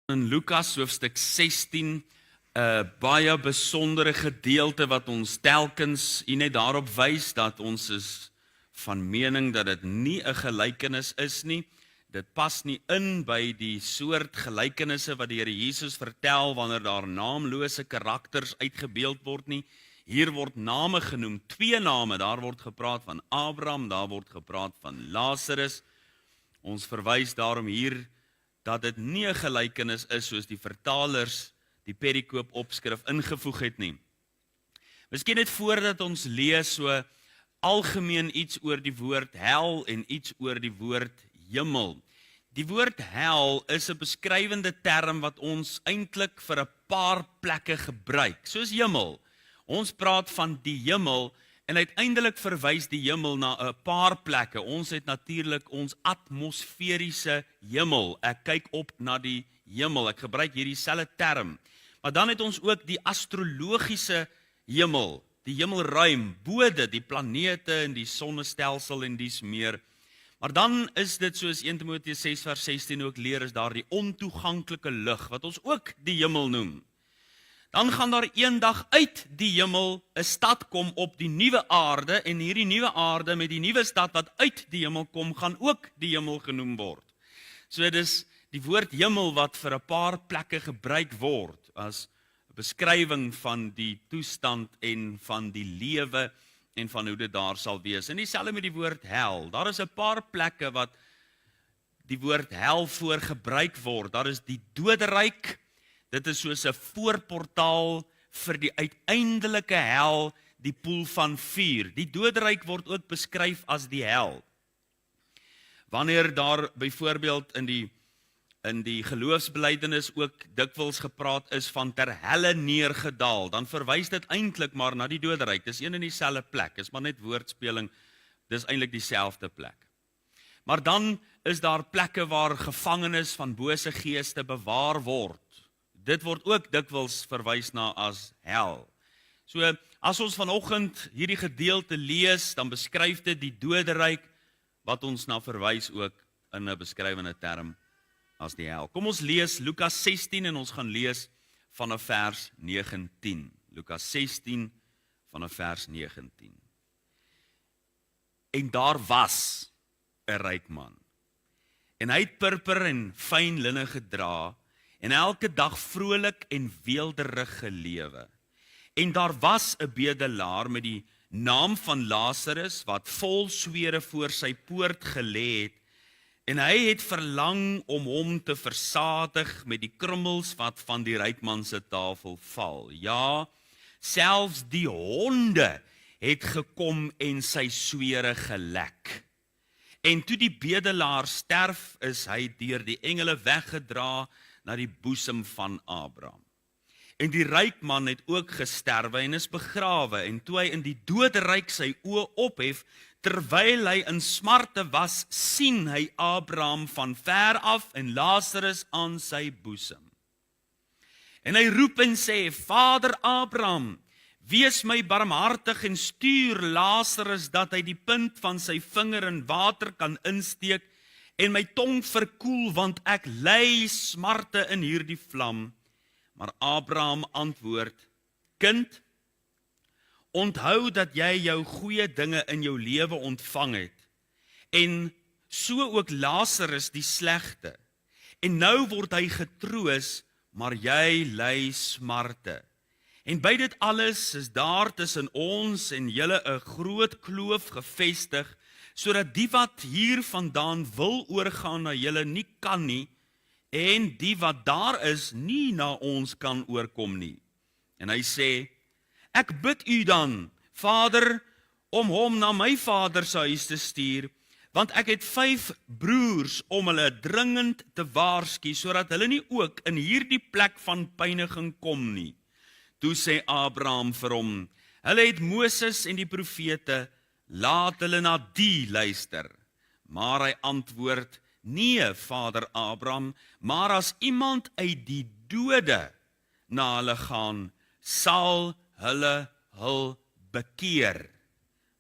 In Lukas hoofstuk 16, 'n baie besondere gedeelte wat ons telkens net daarop wys dat ons is van mening dat dit nie 'n gelykenis is nie. Dit pas nie in by die soort gelykenisse wat die Here Jesus vertel wanneer daar naamlose karakters uitgebeeld word nie. Hier word name genoem, 2 name, daar word gepraat van Abraham, daar word gepraat van Lazarus. Ons verwys daarom hier dat dit nie 'n gelykenis is soos die vertalers die perikoop opskrif ingevoeg het nie. Miskien net voordat ons lees so algemeen iets oor die woord hel en iets oor die woord hemel. Die woord hel is 'n beskrywende term wat ons eintlik vir 'n paar plekke gebruik, soos hemel. Ons praat van die hemel en uiteindelik verwys die hemel na 'n paar plekke. Ons het natuurlik ons atmosferiese hemel. Ek kyk op na die hemel. Ek gebruik hierdie selfde term. Maar dan het ons ook die astrologiese hemel, die hemelruim, bo dit, die planete en die sonnestelsel en dies meer. Maar dan is dit soos 1 Timoteus 6 vers 16 ook leer, is daar die ontoeganklike lig, wat ons ook die hemel noem. Dan gaan daar eendag uit die hemel 'n stad kom op die nuwe aarde, en hierdie nuwe aarde met die nuwe stad wat uit die hemel kom, gaan ook die hemel genoem word. So dis die woord hemel wat vir 'n paar plekke gebruik word as beskrywing van die toestand en van die lewe en van hoe dit daar sal wees. En dieselfde met die woord hel. Daar is 'n paar plekke wat die woord hel voor gebruik word. Daar is die doderyk. Dit is soos 'n voorportaal vir die uiteindelike hel, die poel van vuur. Die doderyk word ook beskryf as die hel. Wanneer daar byvoorbeeld in die geloofsbelydenis ook dikwels gepraat is van ter helle neergedaal, dan verwys dit eintlik maar na die doderyk. Dis een en dieselfde plek, is maar net woordspeling, dis eintlik dieselfde plek. Maar dan is daar plekke waar gevangenes van bose geeste bewaar word. Dit word ook dikwels verwys na as hel. So, as ons vanoggend hierdie gedeelte lees, dan beskryf dit die doderyk, wat ons na verwys ook in 'n beskrywende term as die hel. Kom ons lees Lukas 16 en ons gaan lees vanaf vers 19. Lukas 16 vanaf vers 19. En daar was 'n ryk man, en hy het purper en fyn linne gedra, en elke dag vrolik en weelderig gelewe. En daar was 'n bedelaar met die naam van Lazarus, wat vol swere voor sy poort gelê het, en hy het verlang om hom te versadig met die krummels wat van die rykman se tafel val. Ja, selfs die honde het gekom en sy swere gelek. En toe die bedelaar sterf, is hy deur die engele weggedra na die boesem van Abraham. En die ryk man het ook gesterwe en is begrawe, en toe hy in die doderyk sy oë ophef, terwyl hy in smarte was, sien hy Abraham van ver af en Lazarus aan sy boesem. En hy roep en sê, Vader Abraham, wees my barmhartig en stuur Lazarus dat hy die punt van sy vinger in water kan insteek en my tong verkoel, want ek ly smarte in hierdie vlam. Maar Abraham antwoord, kind, onthou dat jy jou goeie dinge in jou lewe ontvang het, en so ook Lazarus die slegte. En nou word hy getroos, maar jy ly smarte. En by dit alles is daar tussen ons en julle 'n groot kloof gevestig, sodat die wat hier vandaan wil oorgaan na julle nie kan nie, en die wat daar is nie na ons kan oorkom nie. En hy sê, ek bid u dan, Vader, om hom na my vader se huis te stuur, want ek het 5 broers om hulle dringend te waarsku, sodat hulle nie ook in hierdie plek van pyniging kom nie. Toe sê Abraham vir hom, hulle het Moses en die profete, laat hulle na die luister. Maar hy antwoord, nee, Vader Abraham, maar as iemand uit die dode na hulle gaan, sal hulle hul bekeer.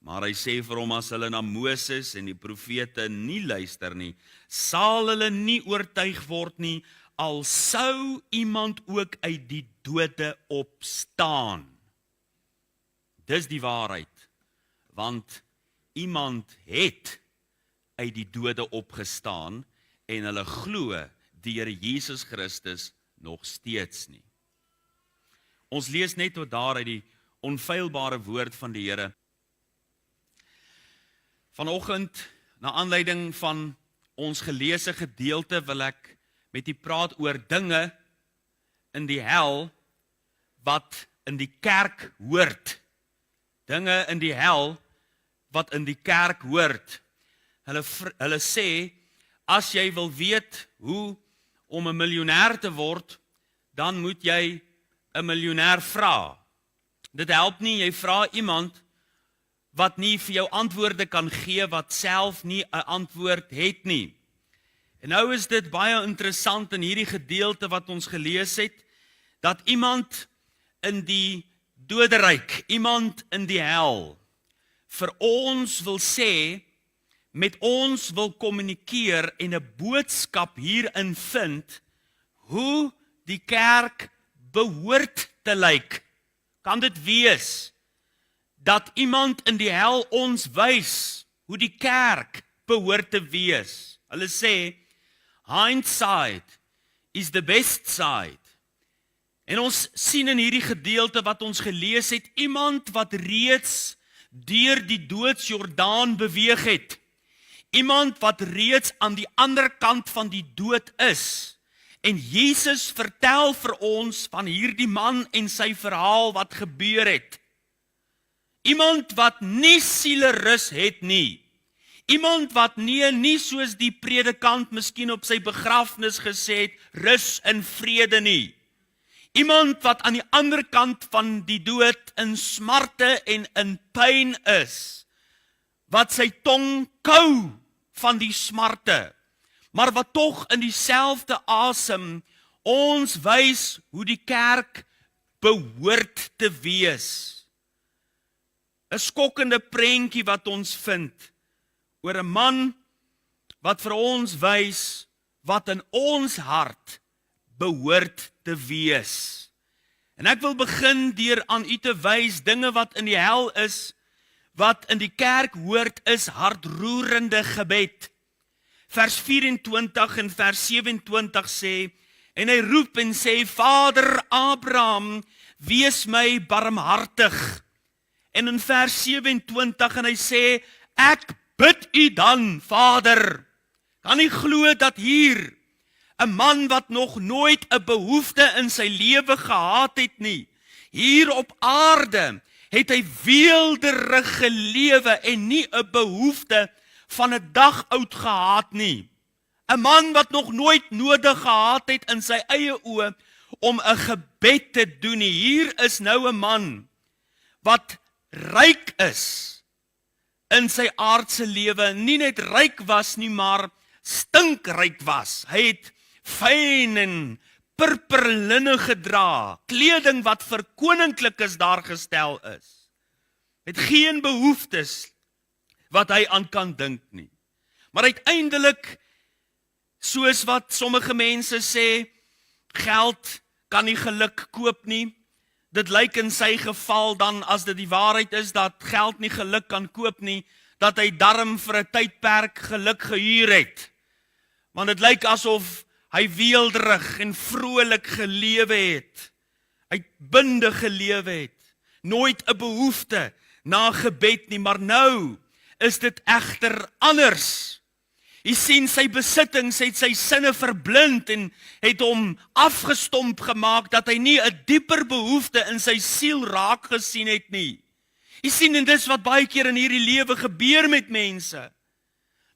Maar hy sê vir hom, as hulle na Moses en die profete nie luister nie, sal hulle nie oortuig word nie, al sou iemand ook uit die dode opstaan. Dis die waarheid, want iemand het uit die dode opgestaan en hulle glo die Here Jesus Christus nog steeds nie. Ons lees net tot daar uit die onfeilbare woord van die Here. Vanoggend, na aanleiding van ons geleesde gedeelte, wil ek met u praat oor dinge in die hel wat in die kerk hoort. Dinge in die hel wat in die kerk hoort. Hulle sê, as jy wil weet hoe om 'n miljonair te word, dan moet jy 'n miljonair vra. Dit help nie, jy vra iemand wat nie vir jou antwoorde kan gee, wat self nie 'n antwoord het nie. En nou is dit baie interessant in hierdie gedeelte wat ons gelees het, dat iemand in die doderyk, iemand in die hel, vir ons wil sê, met ons wil kommunikeer en 'n boodskap hierin vind, hoe die kerk behoort te lyk. Kan dit wees dat iemand in die hel ons wys hoe die kerk behoort te wees? Hulle sê, hindsight is the best side. En ons sien in hierdie gedeelte wat ons gelees het, iemand wat reeds deur die doodsjordaan beweeg het. Iemand wat reeds aan die ander kant van die dood is. En Jesus vertel vir ons van hierdie man en sy verhaal wat gebeur het. Iemand wat nie sielerus het nie. Iemand wat nie soos die predikant miskien op sy begrafnis gesê het, rus in vrede nie. Iemand wat aan die ander kant van die dood in smarte en in pyn is. Wat sy tong kou van die smarte, maar wat tog in dieselfde asem ons wys hoe die kerk behoort te wees. 'n Skokkende prentjie wat ons vind oor 'n man wat vir ons wys wat in ons hart behoort te wees. En ek wil begin deur aan u te wys dinge wat in die hel is, wat in die kerk hoort, is hartroerende gebed. Vers 24 en vers 27 sê, en hy roep en sê, Vader Abraham, wees my barmhartig. En in vers 27 en hy sê, ek bid u dan, Vader. Kan nie glo dat hier 'n man wat nog nooit 'n behoefte in sy lewe gehad het nie, hier op aarde het hy weelderig gelewe en nie 'n behoefte van 'n dag oud gehad nie. 'n Man wat nog nooit nodig gehad het in sy eie oë om 'n gebed te doen nie. Hier is nou 'n man wat ryk is in sy aardse lewe, nie net ryk was nie, maar stinkryk was. Hy het fyn en purperlinne gedra, kleding wat vir koninklikes daar gestel is. Het geen behoeftes wat hy aan kan dink nie. Maar uiteindelik, soos wat sommige mense sê, geld kan nie geluk koop nie. Dit lyk in sy geval dan, as dit die waarheid is, dat geld nie geluk kan koop nie, dat hy darm vir 'n tydperk geluk gehuur het. Want dit lyk asof hy weelderig en vrolik gelewe het, uitbundig gelewe het, nooit 'n behoefte na gebed nie, maar nou is dit egter anders. Jy sien, sy besittings het sy sinne verblind en het hom afgestomp gemaak, dat hy nie 'n dieper behoefte in sy siel raak gesien het nie. Jy sien, en dis wat baie keer in hierdie lewe gebeur met mense,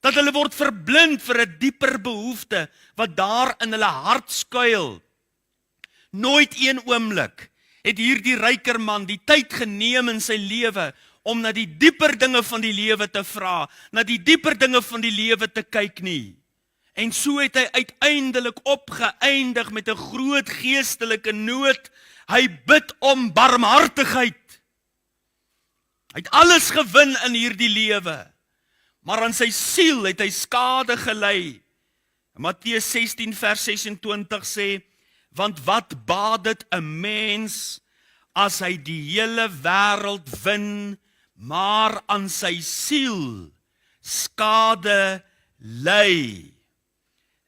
dat hulle word verblind vir 'n dieper behoefte wat daar in hulle hart skuil. Nooit een oomblik het hierdie ryker man die tyd geneem in sy lewe om na die dieper dinge van die lewe te vra, na die dieper dinge van die lewe te kyk nie. En so het hy uiteindelik opgeëindig met 'n groot geestelike nood. Hy bid om barmhartigheid. Hy het alles gewin in hierdie lewe, maar aan sy siel het hy skade gelei. Matteus 16 vers 26 sê, want wat baat dit 'n mens as hy die hele wêreld win, maar aan sy siel skade ly.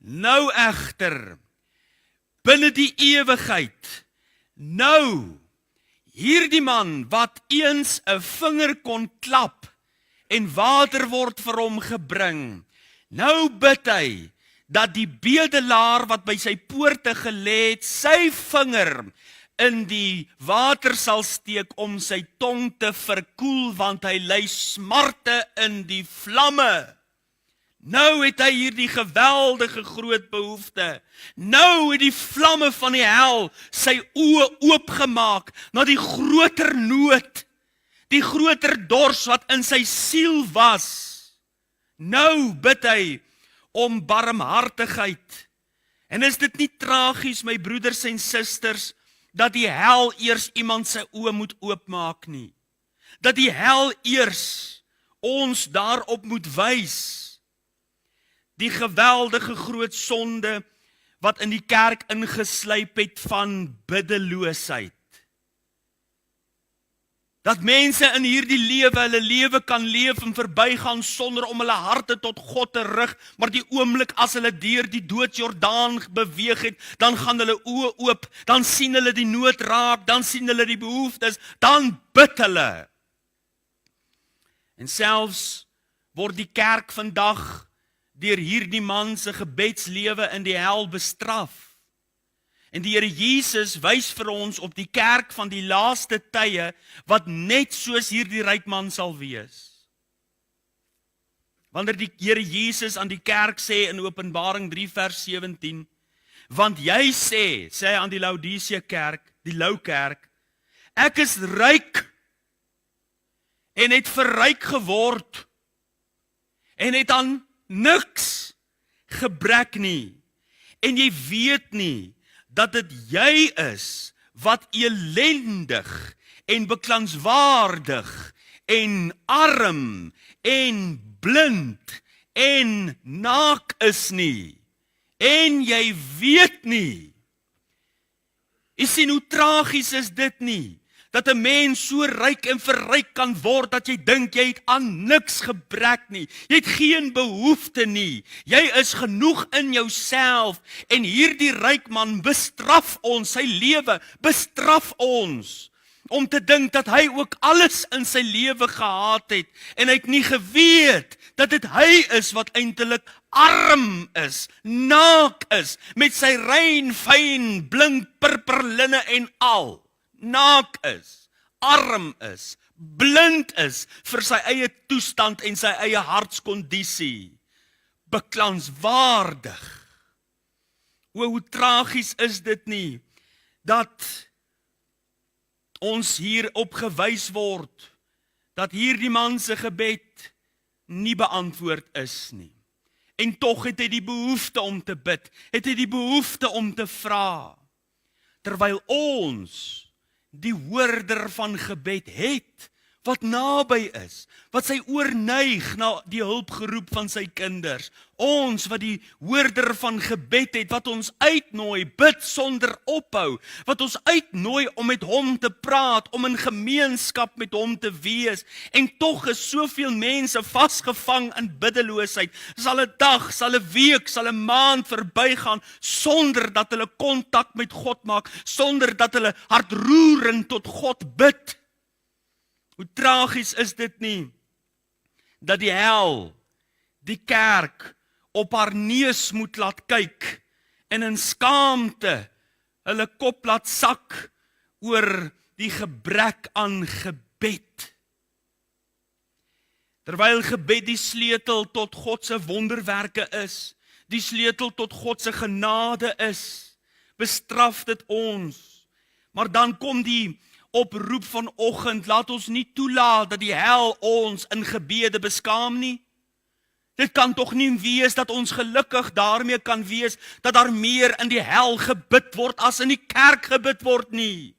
Nou egter, binne die ewigheid, nou, hierdie man wat eens 'n vinger kon klap en water word vir hom gebring, nou bid hy dat die bedelaar wat by sy poorte gelê het, sy vinger in die water sal steek om sy tong te verkoel, want hy ly smarte in die vlamme. Nou het hy hierdie geweldige groot behoefte. Nou het die vlamme van die hel sy oë oopgemaak na die groter nood, die groter dors wat in sy siel was. Nou bid hy om barmhartigheid. En is dit nie tragies, my broeders en susters, dat die hel eers iemand sy oë moet oopmaak nie? Dat die hel eers ons daarop moet wys. Die geweldige groot sonde wat in die kerk ingeslyp het van biddeloosheid. Dat mense in hierdie lewe, hulle lewe kan leef en verbygaan sonder om hulle harte tot God te rig, maar die oomblik as hulle deur die doodsjordaan beweeg het, dan gaan hulle oë oop, dan sien hulle die nood raak, dan sien hulle die behoeftes, dan bid hulle. En selfs word die kerk vandag deur hierdie man se gebedslewe in die hel bestraf. En die Here Jesus wys vir ons op die kerk van die laaste tye, wat net soos hierdie ryk man sal wees. Wanneer die Here Jesus aan die kerk sê in Openbaring 3 vers 17, want jy sê hy aan die Laodicea kerk, die lou kerk, ek is ryk en het verryk geword en het aan niks gebrek nie, en jy weet nie dat dit jy is wat elendig en beklaanswaardig en arm en blind en naak is nie, en jy weet nie. Jy sien hoe tragies is dit nie? Dat 'n mens so ryk en verryk kan word, dat jy dink jy het aan niks gebrek nie. Jy het geen behoefte nie. Jy is genoeg in jouself. En hierdie ryk man bestraf ons, sy lewe bestraf ons, om te dink dat hy ook alles in sy lewe gehad het, en hy het nie geweet dat dit hy is wat eintlik arm is, naak is, met sy rein, fyn, blink, purperlinne en al. Naak is, arm is, blind is vir sy eie toestand en sy eie hartskondisie. Beklaanswaardig. Hoe tragies is dit nie, dat ons hier op gewys word, dat hierdie man se gebed nie beantwoord is nie. En tog het hy die behoefte om te bid, het hy die behoefte om te vra, terwyl ons die hoorder van gebed het, wat naby is, wat sy oorneig na die hulpgeroep van sy kinders. Ons wat die hoorder van gebed het, wat ons uitnooi, bid sonder ophou, wat ons uitnooi om met hom te praat, om in gemeenskap met hom te wees. En tog is soveel mense vasgevang in biddeloosheid. Sal 'n dag, sal 'n week, sal 'n maand verbygaan sonder dat hulle kontak met God maak, sonder dat hulle hartroerend tot God bid. Hoe tragies is dit nie, dat die hel die kerk op haar neus moet laat kyk en in skaamte hulle kop laat sak oor die gebrek aan gebed. Terwyl gebed die sleutel tot God se wonderwerke is, die sleutel tot God se genade is, bestraf dit ons. Maar dan kom die oproep vanoggend, laat ons nie toelaat dat die hel ons in gebede beskaam nie. Dit kan tog nie wees dat ons gelukkig daarmee kan wees, dat daar meer in die hel gebid word as in die kerk gebid word nie.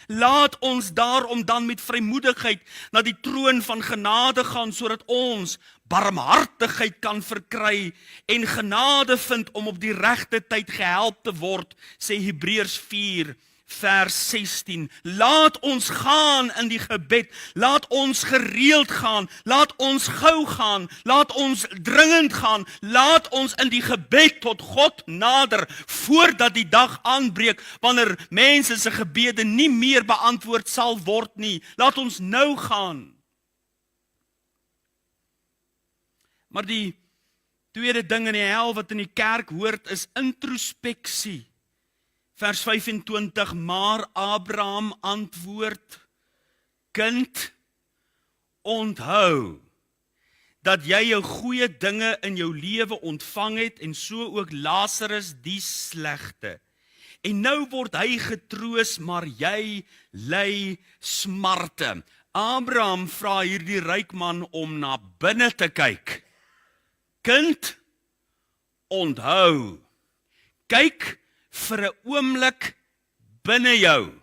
Laat ons daarom dan met vrymoedigheid na die troon van genade gaan, sodat ons barmhartigheid kan verkry en genade vind om op die regte tyd gehelp te word, sê Hebreërs 4 vers 16. Laat ons gaan in die gebed, laat ons gereeld gaan, laat ons gou gaan, laat ons dringend gaan, laat ons in die gebed tot God nader, voordat die dag aanbreek, wanneer mense se gebede nie meer beantwoord sal word nie. Laat ons nou gaan. Maar die tweede ding in die hel wat in die kerk hoort is introspeksie. Vers 25, maar Abraham antwoord, kind, onthou, dat jy jou goeie dinge in jou lewe ontvang het, en so ook Lazarus die slegte. En nou word hy getroos, maar jy ly smarte. Abraham vra hierdie ryk man om na binne te kyk. Kind, onthou, kyk vir 'n oomblik binne jou.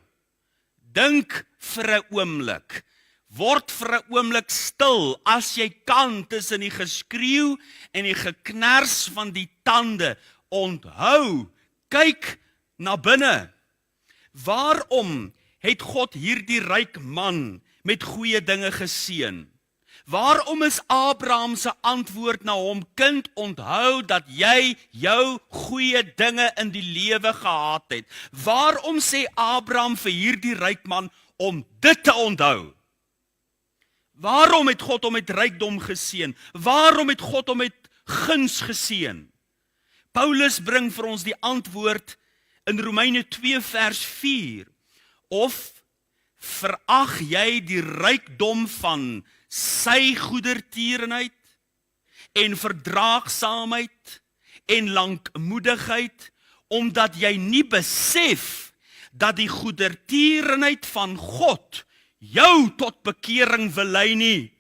Dink vir 'n oomblik. Word vir 'n oomblik stil as jy kan tussen die geskreeu en die geknars van die tande. Onthou, kyk na binne. Waarom het God hierdie ryk man met goeie dinge geseën? Waarom is Abraham se antwoord na hom, kind, onthou dat jy jou goeie dinge in die lewe gehad het? Waarom sê Abraham vir hierdie ryk man om dit te onthou? Waarom het God hom met rykdom geseën? Waarom het God hom met guns geseën? Paulus bring vir ons die antwoord in Romeine 2 vers 4. Of verag jy die rykdom van sy goedertierenheid en verdraagsaamheid en lankmoedigheid, omdat jy nie besef dat die goedertierenheid van God jou tot bekering wil lei nie.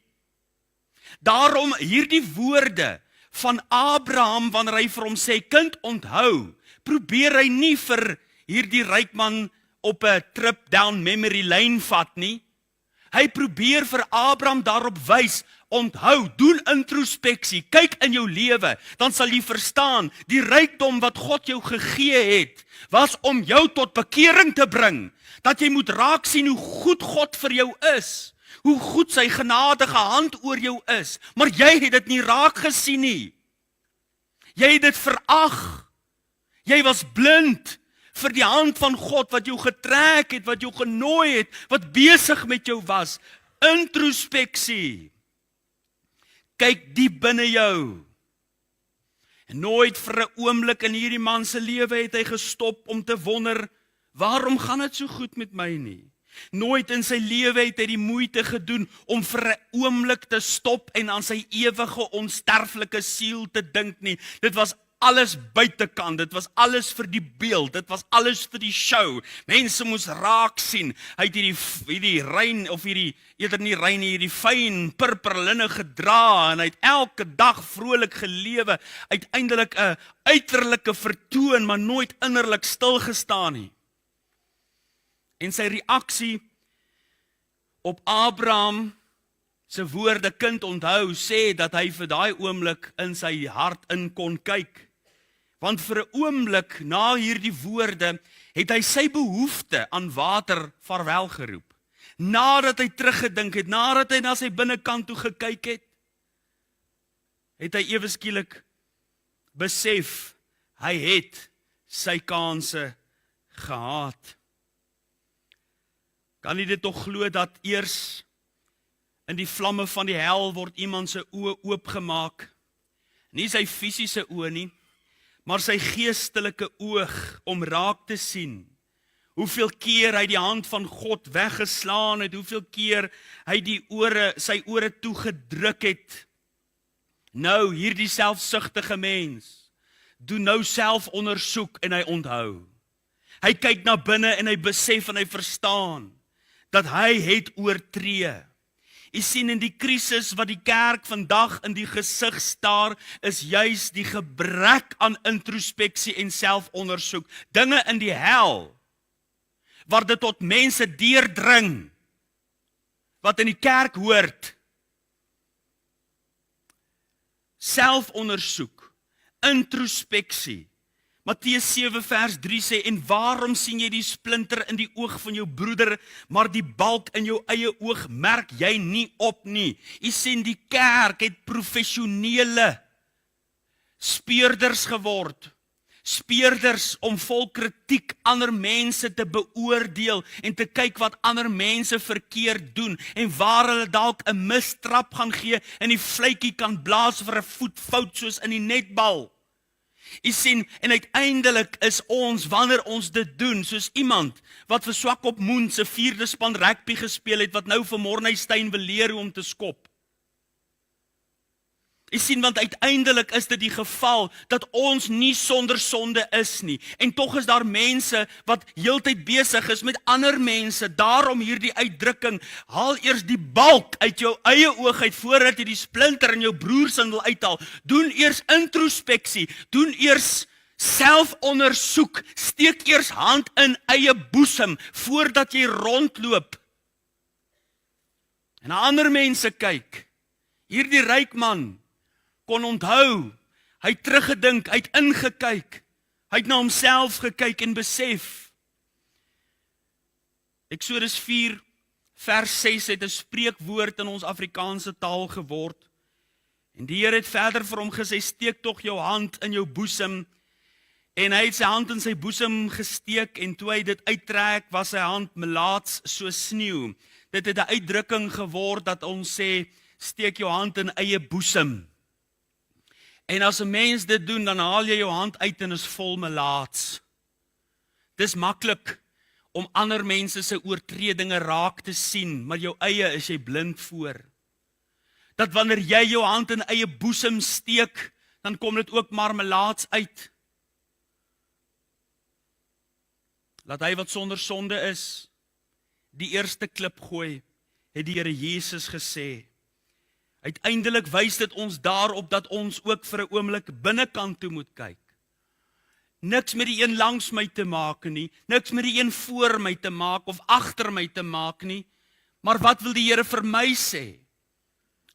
Daarom hierdie woorde van Abraham, wanneer hy vir hom sê, kind, onthou, probeer hy nie vir hierdie ryk man op 'n trip down memory lane vat nie. Hy probeer vir Abraham daarop wys, onthou, doen introspeksie, kyk in jou lewe, dan sal jy verstaan, die rykdom wat God jou gegee het, was om jou tot bekering te bring, dat jy moet raak sien hoe goed God vir jou is, hoe goed sy genadige hand oor jou is, maar jy het dit nie raak gesien nie. Jy het dit verag. Jy was blind vir die hand van God wat jou getrek het, wat jou genooi het, wat besig met jou was. Introspeksie. Kyk diep binne jou. En nooit vir 'n oomblik in hierdie man se lewe het hy gestop om te wonder, waarom gaan dit so goed met my nie? Nooit in sy lewe het hy die moeite gedoen om vir 'n oomblik te stop en aan sy ewige onsterflike siel te dink nie. Dit was alles buitekant, dit was alles vir die beeld, dit was alles vir die show. Mense moes raak sien. Hy het hierdie rein, of eerder nie rein, hierdie fyn purperlinne gedra, en hy het elke dag vrolik gelewe, uiteindelik 'n uiterlike vertoon, maar nooit innerlik stil gestaan nie. En sy reaksie op Abraham se woorde, kind, onthou, sê dat hy vir daai oomblik in sy hart in kon kyk. Want vir 'n oomblik na hierdie woorde het hy sy behoefte aan water vaarwel geroep. Nadat hy teruggedink het, nadat hy na sy binnekant toe gekyk het, het hy ewe skielik besef, hy het sy kanse gehad. Kan jy dit tog glo dat eers in die vlamme van die hel word iemand se oë oopgemaak? Nie sy fisiese oë nie, maar sy geestelike oog om raak te sien. Hoeveel keer hy die hand van God weggeslaan het, hoeveel keer hy sy ore toegedruk het. Nou, hierdie selfsugtige mens doen nou selfondersoek en hy onthou. Hy kyk na binne en hy besef en hy verstaan dat hy het oortree. Jy sien, in die krisis wat die kerk vandag in die gesig staar, is juis die gebrek aan introspeksie en selfondersoek. Dinge in die hel, waar dit tot mense deurdring, wat in die kerk hoort. selfondersoek, introspeksie. Matteus 7 vers 3 sê, en waarom sien jy die splinter in die oog van jou broeder, maar die balk in jou eie oog merk jy nie op nie. Jy sien, die kerk het professionele speurders geword. Speurders om vol kritiek ander mense te beoordeel en te kyk wat ander mense verkeerd doen en waar hulle dalk 'n mistrap gaan gee en die vletjie kan blaas vir 'n voetfout soos in die netbal. Jy sien, en uiteindelik is ons, wanneer ons dit doen, soos iemand wat vir Swakop Moon se 4de span rugby gespeel het, wat nou vir Morneystein wil leer hoe om te skop. Jy sien, want uiteindelik is dit die geval dat ons nie sonder sonde is nie. En tog is daar mense wat heeltyd besig is met ander mense. Daarom hierdie uitdrukking, haal eers die balk uit jou eie oog uit voordat jy die splinter in jou broer se wil uithaal. Doen eers introspeksie, doen eers selfondersoek, steek eers hand in eie boesem voordat jy rondloop. En na ander mense kyk. Hierdie ryk man kon onthou, hy het teruggedink, hy het ingekyk, hy het na homself gekyk en besef. Eksodus 4 vers 6 het 'n spreekwoord in ons Afrikaanse taal geword. En die Here het verder vir hom gesê, steek tog jou hand in jou boesem. En hy het sy hand in sy boesem gesteek en toe hy dit uittrek, was sy hand melaats soos sneeu. Dit het 'n uitdrukking geword dat ons sê, steek jou hand in eie boesem. En as 'n mens dit doen, dan haal jy jou hand uit en is vol melaats. Dis maklik om ander mense se oortredinge raak te sien, maar jou eie is jy blind voor. Dat wanneer jy jou hand in eie boesem steek, dan kom dit ook maar melaats uit. Laat hy wat sonder sonde is, die eerste klip gooi, het die Here Jesus gesê. Uiteindelik wys dit ons daarop dat ons ook vir 'n oomblik binnekant toe moet kyk. Niks met die een langs my te maak nie, niks met die een voor my te maak of agter my te maak nie, maar wat wil die Here vir my sê?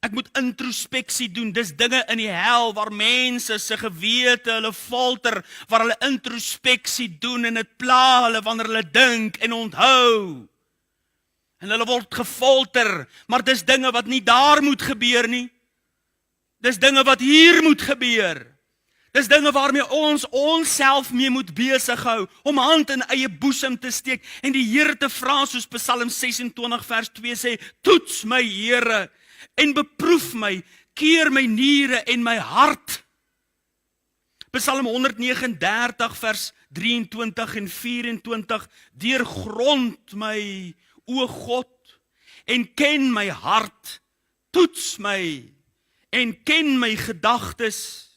Ek moet introspeksie doen, dis dinge in die hel waar mense se gewete hulle falter, waar hulle introspeksie doen en dit pla hulle wanneer hulle dink en onthou. En hulle word gefolter, maar dis dinge wat nie daar moet gebeur nie. Dis dinge wat hier moet gebeur. Dis dinge waarmee ons onsself mee moet besig hou, om hand in eie boesem te steek en die Here te vra, soos Psalm 26 vers 2 sê, toets my Here en beproef my, keer my niere en my hart. Psalm 139 vers 23 en 24, deurgrond my, o God, en ken my hart, toets my, en ken my gedagtes,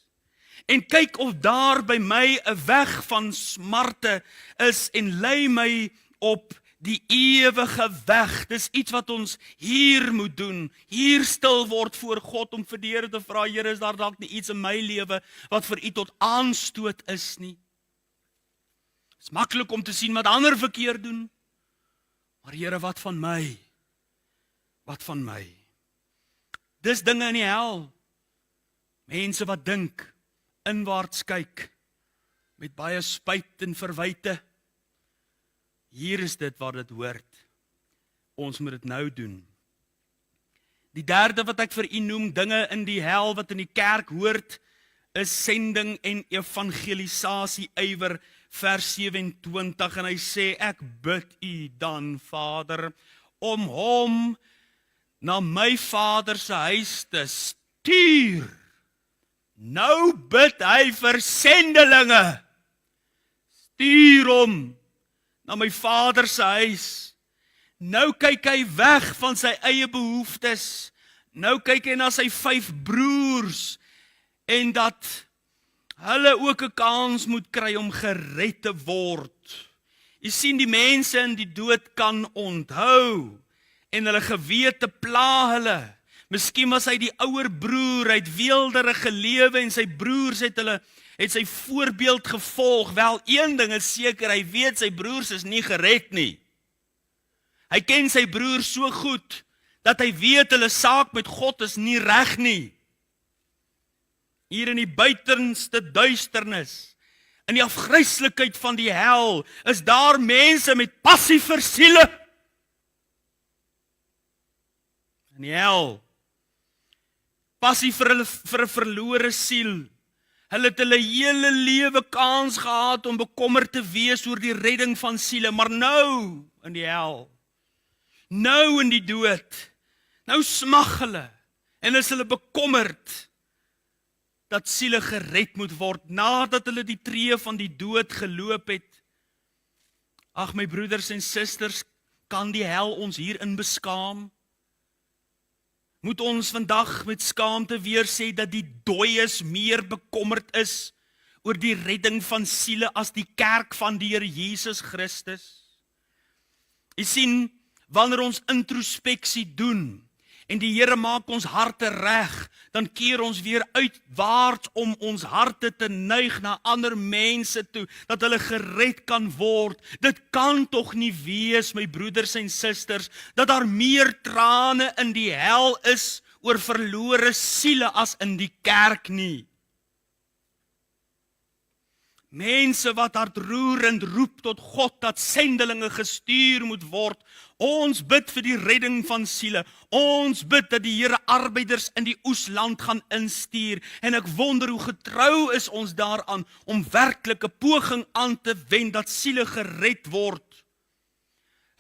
en kyk of daar by my 'n weg van smarte is, en lei my op die ewige weg. Dis iets wat ons hier moet doen, hier stil word voor God, om vir die Here te vra, Here, is daar dalk nie iets in my lewe wat vir U tot aanstoot is nie? Dit is maklik om te sien wat ander verkeerd doen, maar Here, wat van my? Wat van my? Dis dinge in die hel. Mense wat dink, inwaarts kyk, met baie spyt en verwyte. Hier is dit wat dit hoort. Ons moet dit nou doen. Die derde wat ek vir u noem, dinge in die hel wat in die kerk hoort, is sending en evangelisasie ywer. Vers 27, en hy sê, ek bid u dan, Vader, om hom na my Vader se huis te stuur. Nou bid hy vir sendelinge. Stuur hom na my Vader se huis. Nou kyk hy weg van sy eie behoeftes. Nou kyk hy na sy 5 broers en dat hulle ook 'n kans moet kry om gered te word. Jy sien, die mense in die dood kan onthou en hulle gewete pla hulle. Miskien was hy die ouer broer, hy het weelderige gelewe en sy broers het sy voorbeeld gevolg. Wel, een ding is seker, hy weet sy broers is nie gered nie. Hy ken sy broers so goed dat hy weet hulle saak met God is nie reg nie. Hier in die buitenste duisternis, in die afgryslikheid van die hel, is daar mense met passie vir siele. In die hel, passie vir 'n verlore siel. Hulle het hulle hele lewe kans gehad om bekommerd te wees oor die redding van siele, maar nou in die hel, nou in die dood, nou smag hulle en is hulle bekommerd dat siele gered moet word nadat hulle die tree van die dood geloop het. Ag my broeders en susters, kan die hel ons hierin beskaam? Moet ons vandag met skaamte weer sê dat die dooies meer bekommerd is oor die redding van siele as die kerk van die Here Jesus Christus? Jy sien, wanneer ons introspeksie doen en die Here maak ons harte reg, dan keer ons weer uitwaarts om ons harte te neig na ander mense toe, dat hulle gered kan word. Dit kan tog nie wees, my broeders en susters, dat daar meer trane in die hel is oor verlore siele as in die kerk nie. Mense wat hartroerend roep tot God dat sendelinge gestuur moet word. Ons bid vir die redding van siele. Ons bid dat die Here arbeiders in die oesland gaan instuur. En ek wonder hoe getrou is ons daaraan om werklike poging aan te wend dat siele gered word.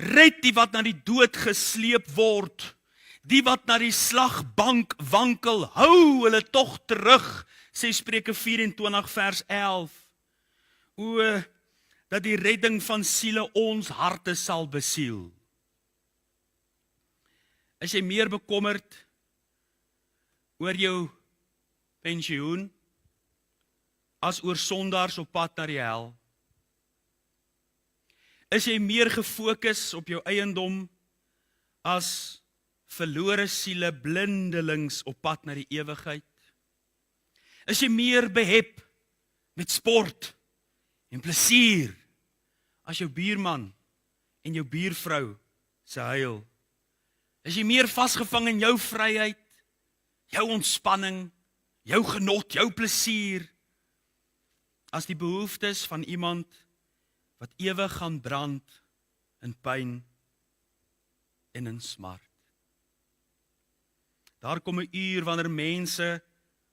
Red die wat na die dood gesleep word. Die wat na die slagbank wankel, hou hulle tog terug, sê Spreuke 24 vers 11. O, dat die redding van siele ons harte sal besiel. Is jy meer bekommerd oor jou pensioen as oor sondaars op pad na die hel? Is jy meer gefokus op jou eiendom as verlore siele blindelings op pad na die ewigheid? Is jy meer behep met sport en plesier as jou buurman en jou buurvrou se huil? Is jy meer vasgevang in jou vryheid, jou ontspanning, jou genot, jou plesier, as die behoeftes van iemand wat ewig gaan brand in pyn en in smart? Daar kom 'n uur wanneer mense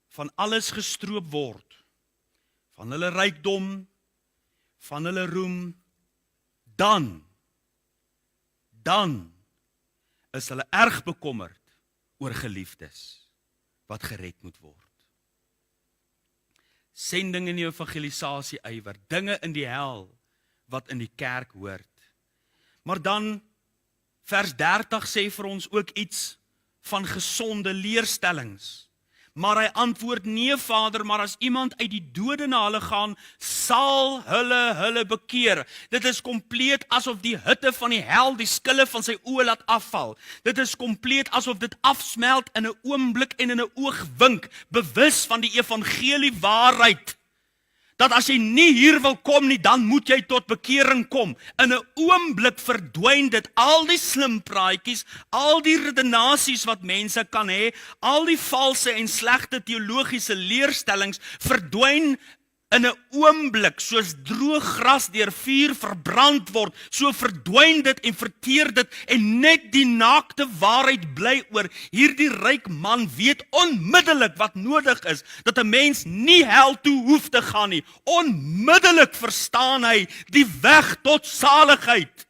van alles gestroop word, van hulle rykdom, van hulle roem, dan is hulle erg bekommerd oor geliefdes wat gered moet word. Sending in die evangelisasie ywer, dinge in die hel wat in die kerk hoort. Maar dan, vers 30 sê vir ons ook iets van gesonde leerstellings. Maar hy antwoord, nee Vader, maar as iemand uit die dode na hulle gaan, sal hulle bekeer. Dit is kompleet asof die hitte van die hel die skille van sy oë laat afval. Dit is kompleet asof dit afsmelt in 'n oomblik en in 'n oogwink, bewus van die evangelie waarheid. Dat as jy nie hier wil kom nie, dan moet jy tot bekering kom. In 'n oomblik verdwyn dit, al die slim praatjies, al die redenasies wat mense kan hê, al die valse en slegte teologiese leerstellings verdwyn in 'n oomblik, soos droë gras deur vuur verbrand word, so verdwyn dit en verteer dit en net die naakte waarheid bly oor. Hierdie ryk man weet onmiddellik wat nodig is, dat 'n mens nie hel toe hoef te gaan nie. Onmiddellik verstaan hy die weg tot saligheid.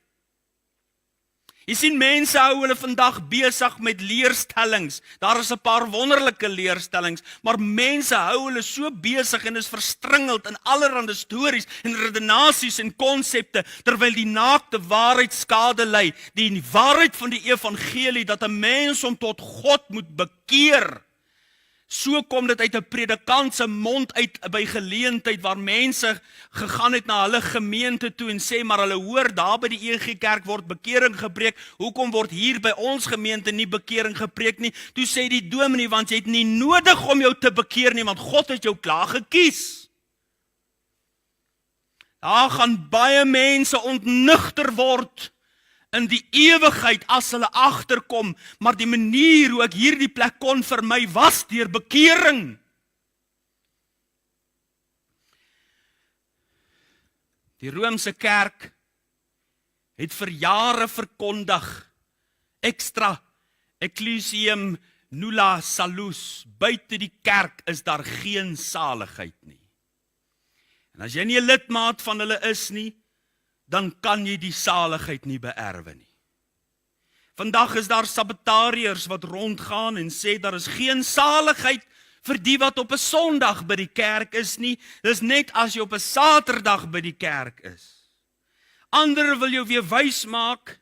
Jy sien, mense hou hulle vandag besig met leerstellings. Daar is 'n paar wonderlike leerstellings, maar mense hou hulle so besig en is verstringeld in allerlei stories en redenasies en konsepte, terwyl die naakte waarheid skade ly. Die waarheid van die evangelie, dat 'n mens hom tot God moet bekeer. So kom dit uit 'n predikant se mond uit by geleentheid waar mense gegaan het na hulle gemeente toe en sê, maar hulle hoor daar by die EG Kerk word bekering gepreek. Hoekom word hier by ons gemeente nie bekering gepreek nie? Toe sê die dominee, want jy het nie nodig om jou te bekeer nie, want God het jou klaar gekies. Daar gaan baie mense ontnugter word in die ewigheid as hulle agterkom, maar die manier hoe ek hierdie plek kon vermy was deur bekering. Die Romeinse kerk het vir jare verkondig, extra ecclesiam nulla salus, buite die kerk is daar geen saligheid nie. En as jy nie 'n lidmaat van hulle is nie, dan kan jy die saligheid nie beerwe nie. Vandag is daar sabbatariërs wat rondgaan en sê daar is geen saligheid vir die wat op 'n Sondag by die kerk is nie, dis net as jy op 'n Saterdag by die kerk is. Ander wil jou weer wys maak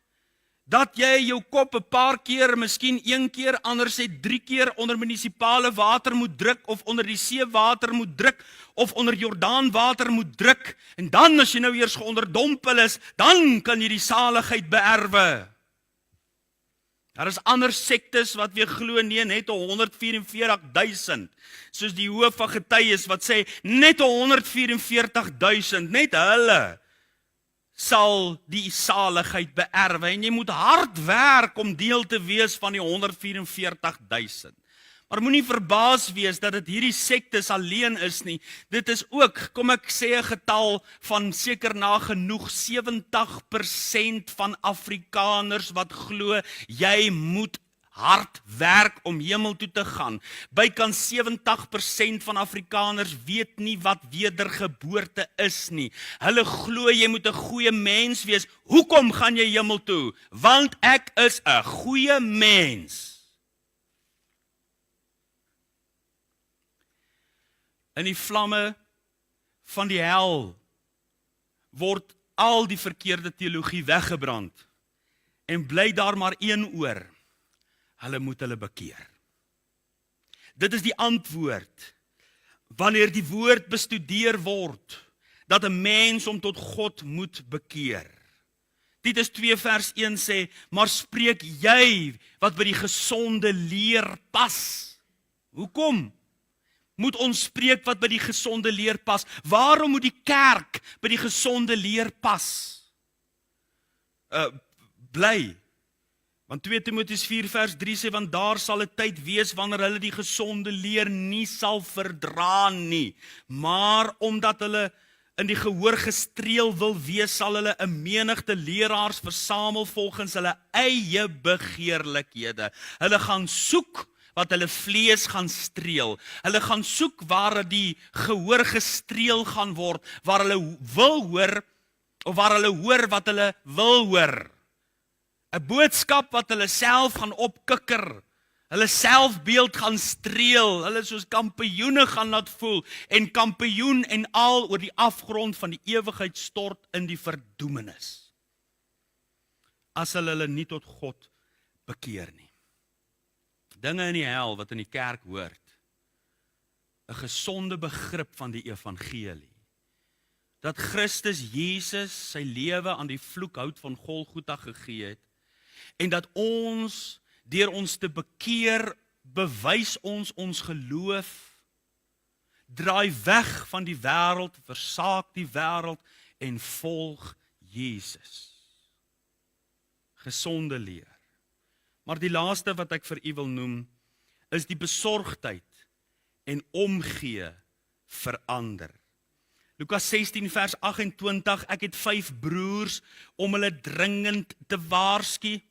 dat jy jou kop 'n paar keer, miskien 1 keer, ander sê 3 keer onder munisipale water moet druk, of onder die seewater moet druk, of onder Jordaanwater moet druk, en dan as jy nou eers geonderdompel is, dan kan jy die saligheid beerwe. Daar is ander sektes wat weer glo nee, net 144.000, soos die hoof van getuies wat sê, net 144.000, net hulle sal die saligheid beerwe, en jy moet hard werk om deel te wees van die 144.000. Maar moenie verbaas wees dat dit hierdie sektes alleen is nie. Dit is ook, kom ek sê 'n getal van seker nagenoeg 70% van Afrikaners wat glo jy moet hard werk om hemel toe te gaan. Bykans 70% van Afrikaners weet nie wat wedergeboorte is nie. Hulle glo jy moet 'n goeie mens wees. Hoekom gaan jy hemel toe? Want ek is 'n goeie mens. In die vlamme van die hel word al die verkeerde teologie weggebrand en bly daar maar een oor. Hulle moet hulle bekeer. Dit is die antwoord wanneer die woord bestudeer word dat 'n mens hom tot God moet bekeer. Titus 2 vers 1 sê, maar spreek jy wat by die gesonde leer pas. Hoekom moet ons spreek wat by die gesonde leer pas? Waarom moet die kerk by die gesonde leer pas? Bly. Want 2 Timoteus 4 vers 3 sê, want daar sal 'n tyd wees wanneer hulle die gesonde leer nie sal verdra nie, maar omdat hulle in die gehoor gestreel wil wees, sal hulle 'n menigte leraars versamel volgens hulle eie begeerlikhede. Hulle gaan soek wat hulle vlees gaan streel. Hulle gaan soek waar die gehoor gestreel gaan word, waar hulle wil hoor, of waar hulle hoor wat hulle wil hoor. 'n boodskap wat hulle self gaan opkikker, hulle selfbeeld gaan streel, hulle soos kampioene gaan laat voel, en kampioen en al oor die afgrond van die ewigheid stort in die verdoemenis. As hulle nie tot God bekeer nie. Dinge in die hel wat in die kerk hoort, 'n gesonde begrip van die evangelie, dat Christus Jesus sy lewe aan die vloekhout van Golgotha gegee het, en dat ons, deur ons te bekeer, bewys ons geloof, draai weg van die wêreld, versaak die wêreld en volg Jesus. Gesonde leer. Maar die laaste wat ek vir u wil noem, is die besorgdheid en omgee vir ander. Lukas 16 vers 28, ek het 5 broers om hulle dringend te waarsku,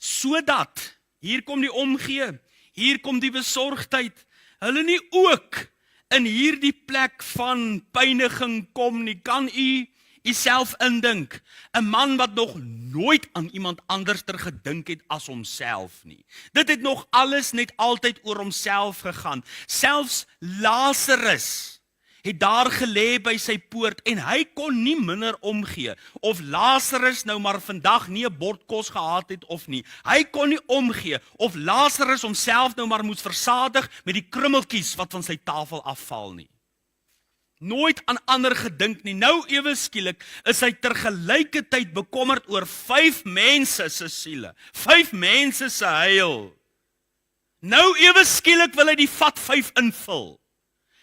sodat, hier kom die omgee, hier kom die besorgdheid, hulle nie ook in hierdie plek van pyniging kom nie. Kan u self indink, 'n man wat nog nooit aan iemand anders ter gedink het as homself nie. Dit het nog alles net altyd oor homself gegaan. Selfs Lazarus het daar gelê by sy poort en hy kon nie minder omgee of Lazarus nou maar vandag nie 'n bord kos gehad het of nie. Hy kon nie omgee of Lazarus homself nou maar moes versadig met die krummeltjies wat van sy tafel afval nie. Nooit aan ander gedink nie. Nou ewe skielik is hy tergelykertyd bekommerd oor 5 mense se siele, 5 mense se heil. Nou ewe skielik wil hy die vat 5 invul.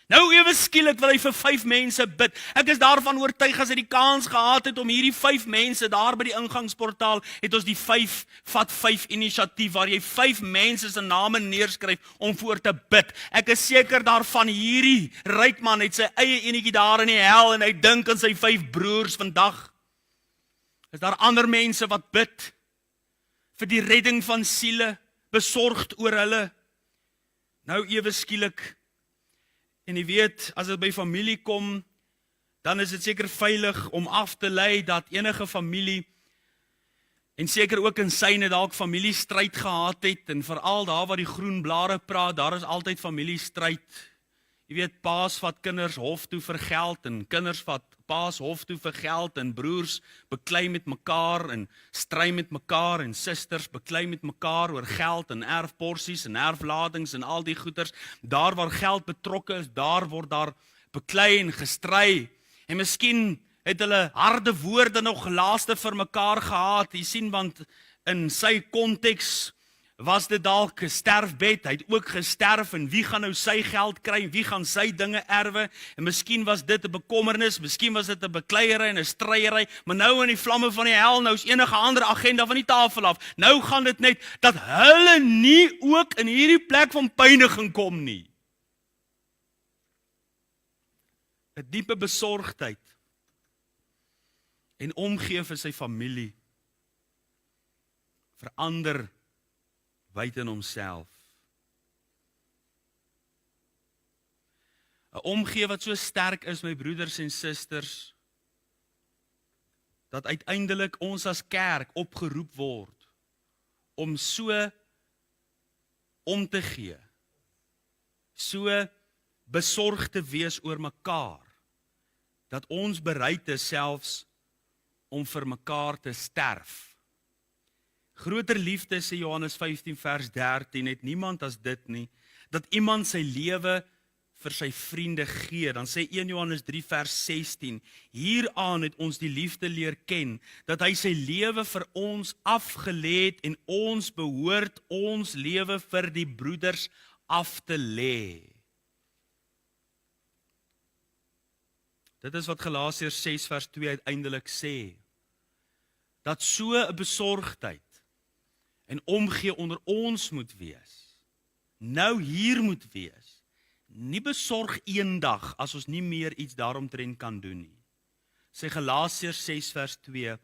Nou ewe skielik wil hy vir 5 mense bid. Ek is daarvan oortuig as hy die kans gehad het om hierdie 5 mense daar by die ingangsportaal, het ons die 5 inisiatief waar jy 5 mense se name neerskryf om voor te bid. Ek is seker daarvan hierdie ryk man het sy eie enetjie daar in die hel en hy dink aan sy 5 broers vandag. Is daar ander mense wat bid vir die redding van siele, besorgd oor hulle? Nou ewe skielik. En jy weet, as dit by familie kom, dan is dit seker veilig om af te lei dat enige familie, en seker ook in syne dalk familiestryd gehad het, en veral daar waar die groen blare praat, daar is altyd familiestryd. Jy weet, paas vat kinders hof toe vir geld, en kinders vat paas hof toe vir geld, en broers beklei met mekaar, en stry met mekaar, en susters beklei met mekaar oor geld, en erfporsies, en erfladings, en al die goeders. Daar waar geld betrokke is, daar word daar beklei en gestry, en miskien het hulle harde woorde nog laaste vir mekaar gehad, jy sien, want in sy konteks was dit dalk 'n sterfbed, hy het ook gesterf, en wie gaan nou sy geld kry, wie gaan sy dinge erwe, en miskien was dit 'n bekommernis, miskien was dit 'n bekleierery en 'n stryery, maar nou in die vlamme van die hel, nou is enige ander agenda van die tafel af, nou gaan dit net, dat hulle nie ook in hierdie plek van pyniging kom nie. 'n Diepe besorgdheid, en omgee vir sy familie, verander buiten homself. 'n Omgee wat so sterk is, my broeders en susters, dat uiteindelik ons as kerk opgeroep word om so om te gee, so besorgd te wees oor mekaar, dat ons bereid is selfs om vir mekaar te sterf. Groter liefde, sê Johannes 15 vers 13, het niemand as dit nie, dat iemand sy lewe vir sy vriende gee. Dan sê 1 Johannes 3 vers 16, hieraan het ons die liefde leer ken, dat hy sy lewe vir ons afgelê het en ons behoort ons lewe vir die broeders af te lê. Dit is wat Galasiërs 6 vers 2 uiteindelik sê, dat so 'n besorgdheid en omgee onder ons moet wees, nou hier moet wees, nie besorg eendag as ons nie meer iets daaromtrent kan doen nie. Sê Galasiërs 6 vers 2,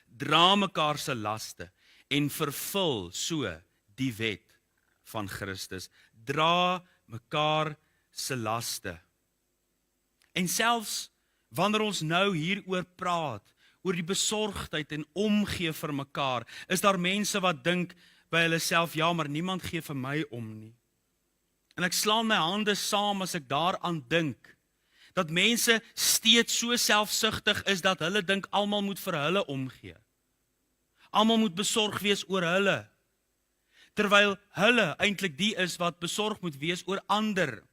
dra mekaar se laste en vervul so die wet van Christus. Dra mekaar se laste. En selfs wanneer ons nou hieroor praat, oor die besorgdheid en omgee vir mekaar, is daar mense wat dink by hulle self, ja, maar niemand gee vir my om nie. En ek slaan my hande saam as ek daaraan dink, dat mense steeds so selfsugtig is, dat hulle dink almal moet vir hulle omgee. Almal moet besorg wees oor hulle, terwyl hulle eintlik die is wat besorg moet wees oor ander.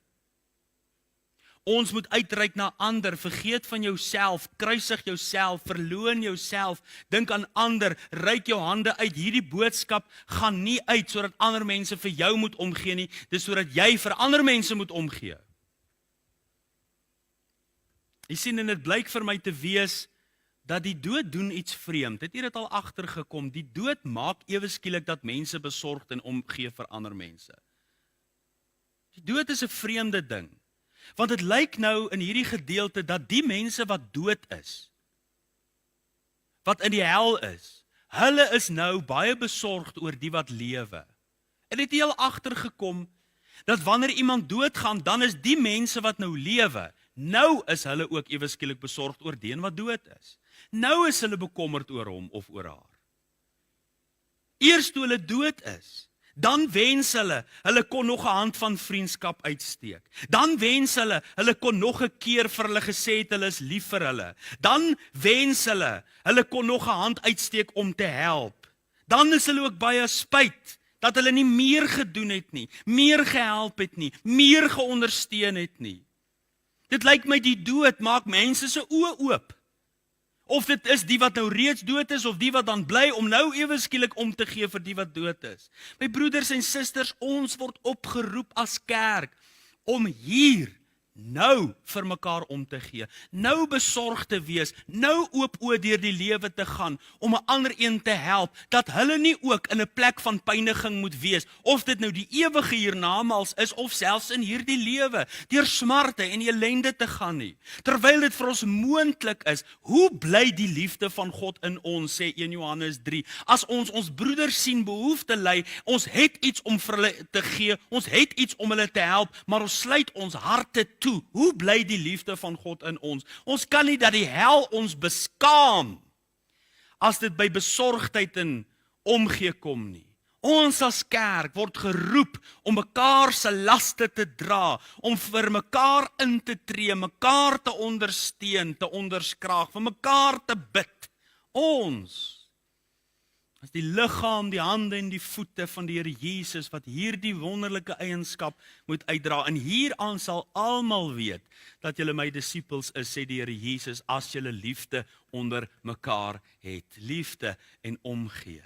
Ons moet uitreik na ander, vergeet van jouself, kruisig jouself, verloon jouself, dink aan ander, reik jou hande uit. Hierdie boodskap gaan nie uit sodat ander mense vir jou moet omgee nie, dis sodat jy vir ander mense moet omgee. Jy sien, en dit blyk vir my te wees, dat die dood doen iets vreemd. Het jy dit al agtergekom? Die dood maak ewe skielik dat mense besorgd en omgee vir ander mense. Die dood is 'n vreemde ding. Want dit lyk nou in hierdie gedeelte dat die mense wat dood is, wat in die hel is, hulle is nou baie besorgd oor die wat lewe. En het jy al agtergekom dat wanneer iemand doodgaan, dan is die mense wat nou lewe, nou is hulle ook ewe skielik besorgd oor die wat dood is. Nou is hulle bekommerd oor hom of oor haar. Eers toe hulle dood is, dan wens hulle kon nog 'n hand van vriendskap uitsteek. Dan wens hulle kon nog 'n keer vir hulle gesê het hulle is lief vir hulle. Dan wens hulle kon nog 'n hand uitsteek om te help. Dan is hulle ook baie spyt dat hulle nie meer gedoen het nie, meer gehelp het nie, meer geondersteun het nie. Dit lyk my die dood maak mense se oë oop. Of dit is die wat nou reeds dood is, of die wat dan bly, om nou ewe skielik om te gee vir die wat dood is. My broeders en susters, ons word opgeroep as kerk, om hier nou vir mekaar om te gee, nou besorg te wees, nou oop oë deur die lewe te gaan, om 'n ander een te help, dat hulle nie ook in 'n plek van pyniging moet wees, of dit nou die ewige hiernamaals is, of selfs in hierdie lewe, deur smarte en ellende te gaan nie. Terwyl dit vir ons moontlik is, hoe bly die liefde van God in ons, sê 1 Johannes 3, as ons broeders sien behoefte ly, ons het iets om vir hulle te gee, ons het iets om hulle te help, maar ons sluit ons harte toe. Hoe bly die liefde van God in ons? Ons kan nie dat die hel ons beskaam as dit by besorgdheid en omgee kom nie. Ons as kerk word geroep om mekaar se laste te dra, om vir mekaar in te tree, mekaar te ondersteun, te onderskraag, vir mekaar te bid. Ons as die liggaam, die hande en die voete van die Here Jesus, wat hierdie wonderlike eienskap moet uitdra. En hieraan sal almal weet dat julle my disippels is, sê die Here Jesus, as julle liefde onder mekaar het. Liefde en omgee.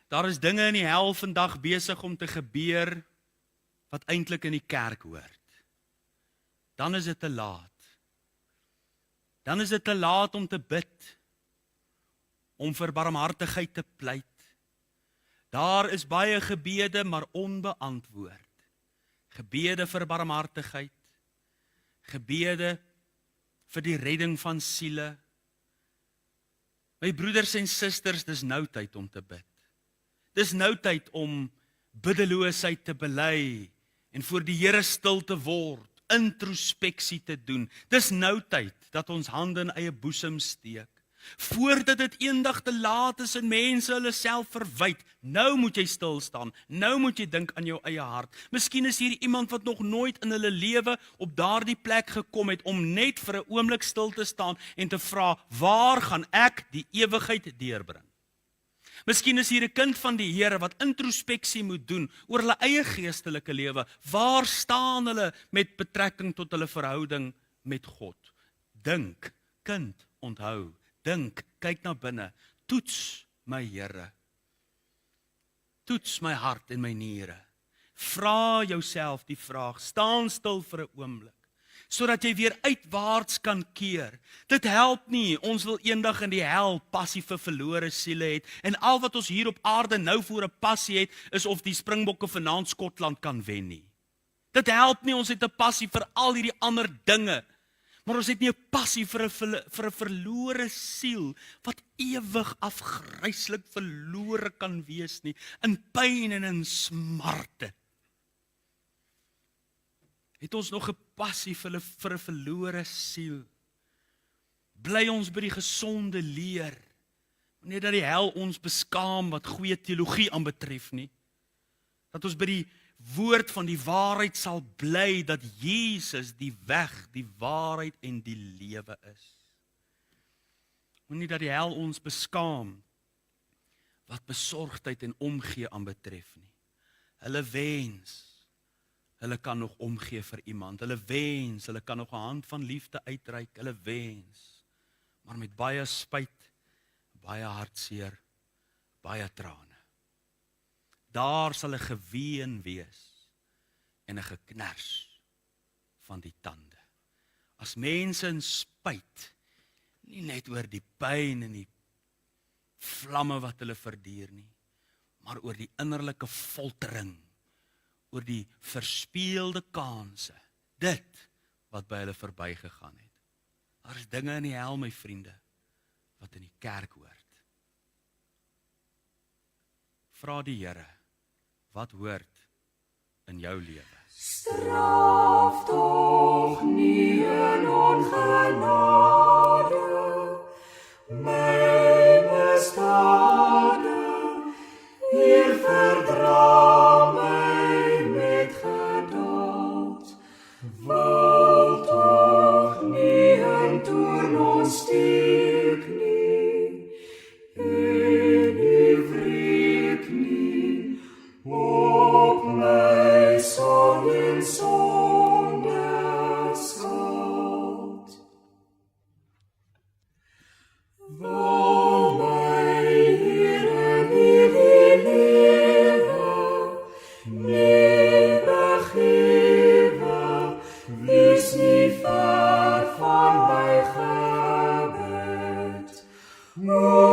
Daar is dinge in die hel vandag besig om te gebeur, wat eintlik in die kerk hoort. Dan is dit te laat. Dan is dit te laat om te bid, om vir barmhartigheid te pleit. Daar is baie gebede, maar onbeantwoord. Gebede vir barmhartigheid, gebede vir die redding van siele. My broeders en susters, dis nou tyd om te bid. Dis nou tyd om biddeloosheid te bely en voor die Here stil te word, introspeksie te doen. Dis nou tyd dat ons hande in eie boesem steek. Voordat dit eendag te laat is en mense hulle self verwyd, nou moet jy stil staan, nou moet jy dink aan jou eie hart. Miskien is hier iemand wat nog nooit in hulle lewe op daardie plek gekom het, om net vir 'n oomblik stil te staan en te vra, waar gaan ek die ewigheid deurbring? Miskien is hier 'n kind van die Here wat introspeksie moet doen oor hulle eie geestelike lewe. Waar staan hulle met betrekking tot hulle verhouding met God? Dink, kind, onthou. Dink, kyk na binne, toets my Here. Toets my hart en my niere. Vra jouself die vraag, staan stil vir 'n oomblik, sodat jy weer uitwaarts kan keer. Dit help nie, ons wil eendag in die hel passie vir verlore siele het, en al wat ons hier op aarde nou voor 'n passie het, is of die Springbokke vanaand Skotland kan wen nie. Dit help nie, ons het 'n passie vir al hierdie ander dinge, maar ons het nie 'n passie vir 'n verlore siel, wat ewig afgryslik verlore kan wees nie, in pyn en in smarte. Het ons nog 'n passie vir 'n verlore siel? Bly ons by die gesonde leer, nie dat die hel ons beskaam wat goeie teologie aanbetref nie, dat ons by die woord van die waarheid sal bly, dat Jesus die weg, die waarheid en die lewe is. Moenie dat die hel ons beskaam wat besorgdheid en omgee aanbetref nie. Hulle wens, hulle kan nog omgee vir iemand, hulle wens, hulle kan nog 'n hand van liefde uitreik, hulle wens, maar met baie spyt, baie hartseer, baie trane. Daar sal 'n geween wees en 'n geknars van die tande. As mense in spyt, nie net oor die pyn en die vlamme wat hulle verduur nie, maar oor die innerlike foltering, oor die verspeelde kanse, dit wat by hulle verbygegaan het. Daar is dinge in die hel, my vriende, wat in die kerk hoort. Vra die Here, wat hoort in jou lewe? Straf tog nie in ongenade my misdade, Heer, verdra my met geduld. Wil tog nie in toorn ontsteek nie, en nie wreek nie op my sonde en sonde skuld. Wil my Here nie die lewe, nie begin O